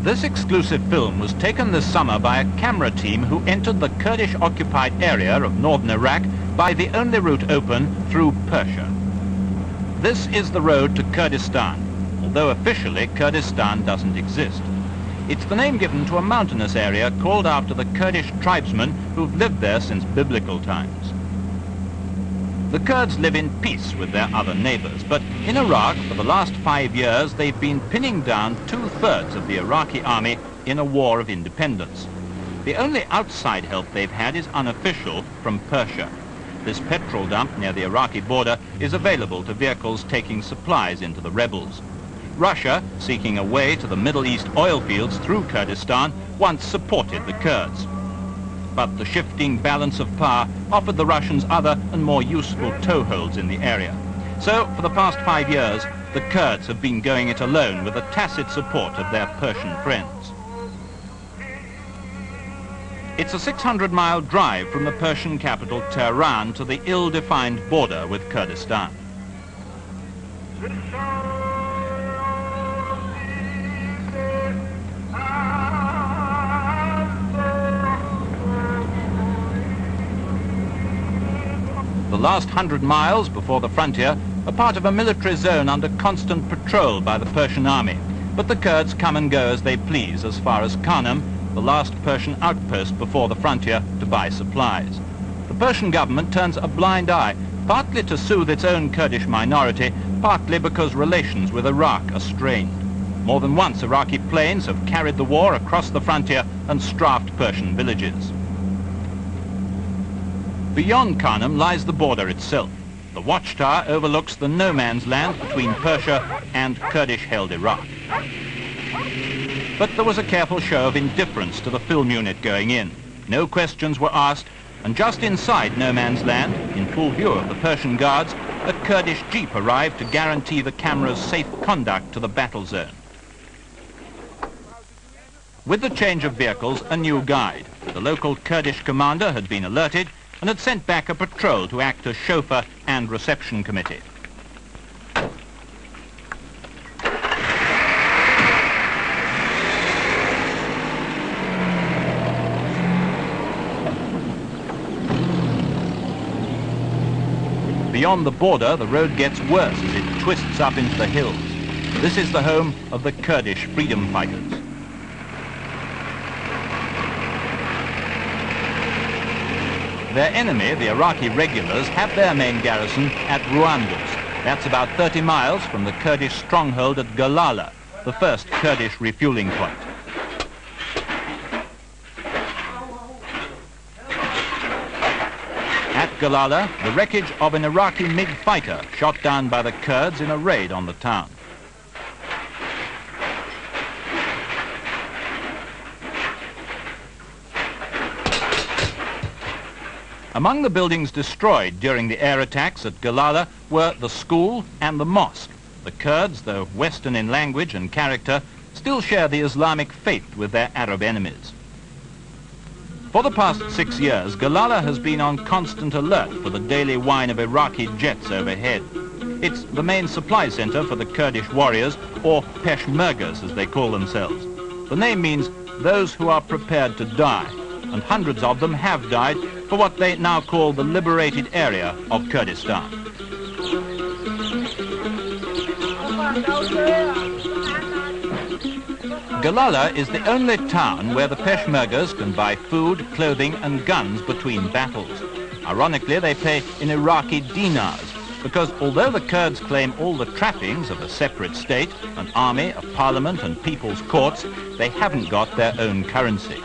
This exclusive film was taken this summer by a camera team who entered the Kurdish-occupied area of northern Iraq by the only route open through Persia. This is the road to Kurdistan, although officially Kurdistan doesn't exist. It's the name given to a mountainous area called after the Kurdish tribesmen who've lived there since biblical times. The Kurds live in peace with their other neighbors, but in Iraq, for the last 5 years, they've been pinning down 2/3 of the Iraqi army in a war of independence. The only outside help they've had is unofficial from Persia. This petrol dump near the Iraqi border is available to vehicles taking supplies into the rebels. Russia, seeking a way to the Middle East oil fields through Kurdistan, once supported the Kurds. But the shifting balance of power offered the Russians other and more useful toeholds in the area. So, for the past 5 years, the Kurds have been going it alone with the tacit support of their Persian friends. It's a 600-mile drive from the Persian capital Tehran to the ill-defined border with Kurdistan. The last 100 miles before the frontier are part of a military zone under constant patrol by the Persian army, but the Kurds come and go as they please as far as Khanne, the last Persian outpost before the frontier, to buy supplies. The Persian government turns a blind eye, partly to soothe its own Kurdish minority, partly because relations with Iraq are strained. More than once Iraqi planes have carried the war across the frontier and strafed Persian villages. Beyond Khanne lies the border itself. The watchtower overlooks the no-man's land between Persia and Kurdish-held Iraq. But there was a careful show of indifference to the film unit going in. No questions were asked, and just inside no-man's land, in full view of the Persian guards, a Kurdish jeep arrived to guarantee the camera's safe conduct to the battle zone. With the change of vehicles, a new guide. The local Kurdish commander had been alerted and had sent back a patrol to act as chauffeur and reception committee. Beyond the border, the road gets worse as it twists up into the hills. This is the home of the Kurdish freedom fighters. Their enemy, the Iraqi regulars, have their main garrison at Ruandus. That's about 30 miles from the Kurdish stronghold at ڵاڵه, the first Kurdish refueling point. At ڵاڵه, the wreckage of an Iraqi MiG fighter shot down by the Kurds in a raid on the town. Among the buildings destroyed during the air attacks at ڵاڵه were the school and the mosque. The Kurds, though Western in language and character, still share the Islamic faith with their Arab enemies. For the past 6 years, ڵaڵه has been on constant alert for the daily whine of Iraqi jets overhead. It's the main supply center for the Kurdish warriors, or Peshmergas as they call themselves. The name means those who are prepared to die, and hundreds of them have died for what they now call the liberated area of Kurdistan. ڵaڵه is the only town where the Peshmergas can buy food, clothing and guns between battles. Ironically, they pay in Iraqi dinars, because although the Kurds claim all the trappings of a separate state, an army, a parliament and people's courts, they haven't got their own currency.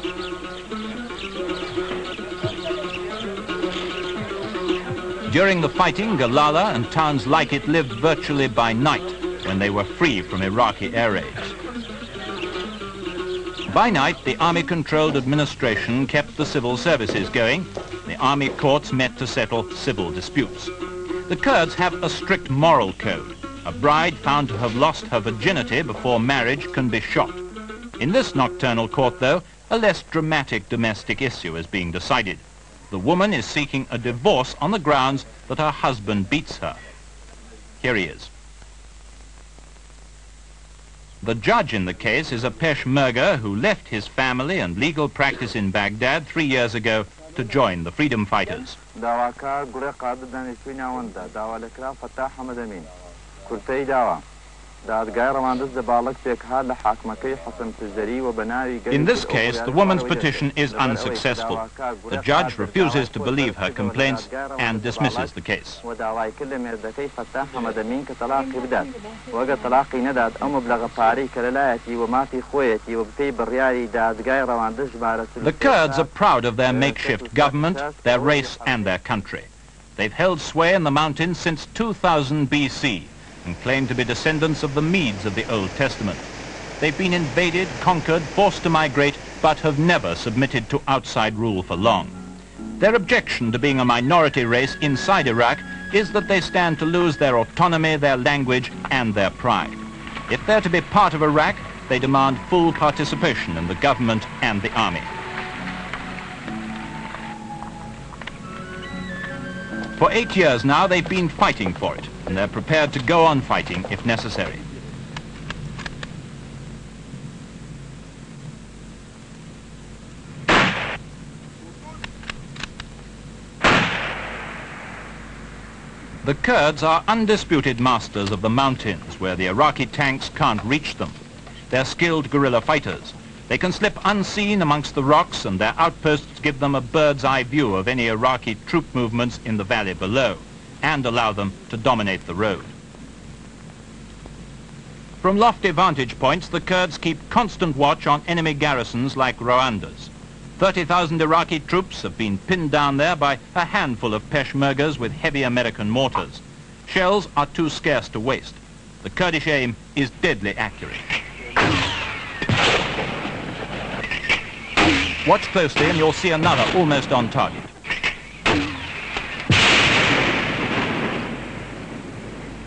During the fighting, ڵaڵه and towns like it lived virtually by night, when they were free from Iraqi air raids. By night, the army-controlled administration kept the civil services going. The army courts met to settle civil disputes. The Kurds have a strict moral code. A bride found to have lost her virginity before marriage can be shot. In this nocturnal court, though, a less dramatic domestic issue is being decided. The woman is seeking a divorce on the grounds that her husband beats her. Here he is. The judge in the case is a Peshmerga who left his family and legal practice in Baghdad 3 years ago to join the freedom fighters. In this case, the woman's petition is unsuccessful. The judge refuses to believe her complaints and dismisses the case. The Kurds are proud of their makeshift government, their race and their country. They've held sway in the mountains since 2000 BC. And claim to be descendants of the Medes of the Old Testament. They've been invaded, conquered, forced to migrate, but have never submitted to outside rule for long. Their objection to being a minority race inside Iraq is that they stand to lose their autonomy, their language, and their pride. If they're to be part of Iraq, they demand full participation in the government and the army. For 8 years now, they've been fighting for it, and they're prepared to go on fighting if necessary. The Kurds are undisputed masters of the mountains, where the Iraqi tanks can't reach them. They're skilled guerrilla fighters. They can slip unseen amongst the rocks, and their outposts give them a bird's-eye view of any Iraqi troop movements in the valley below, and allow them to dominate the road. From lofty vantage points, the Kurds keep constant watch on enemy garrisons like Rwanda's. 30,000 Iraqi troops have been pinned down there by a handful of Peshmergas with heavy American mortars. Shells are too scarce to waste. The Kurdish aim is deadly accurate. Watch closely and you'll see another almost on target.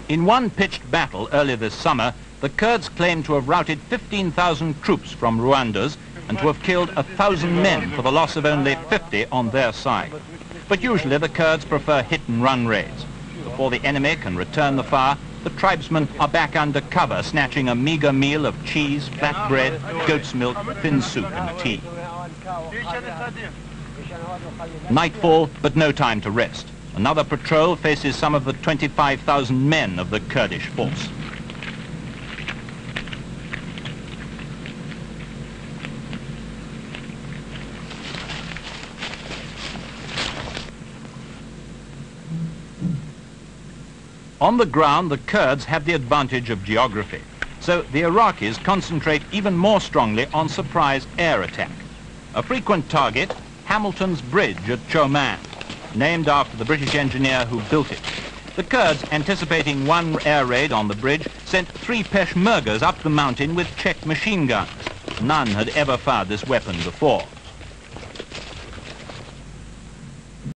In one pitched battle earlier this summer, the Kurds claimed to have routed 15,000 troops from Rwanda's and to have killed 1,000 men for the loss of only 50 on their side. But usually the Kurds prefer hit-and-run raids. Before the enemy can return the fire, the tribesmen are back under cover, snatching a meager meal of cheese, fat bread, goat's milk, thin soup and tea. Nightfall, but no time to rest. Another patrol faces some of the 25,000 men of the Kurdish force. On the ground, the Kurds have the advantage of geography, so the Iraqis concentrate even more strongly on surprise air attack. A frequent target, Hamilton's Bridge at Choman, named after the British engineer who built it. The Kurds, anticipating one air raid on the bridge, sent 3 Peshmergas up the mountain with Czech machine guns. None had ever fired this weapon before.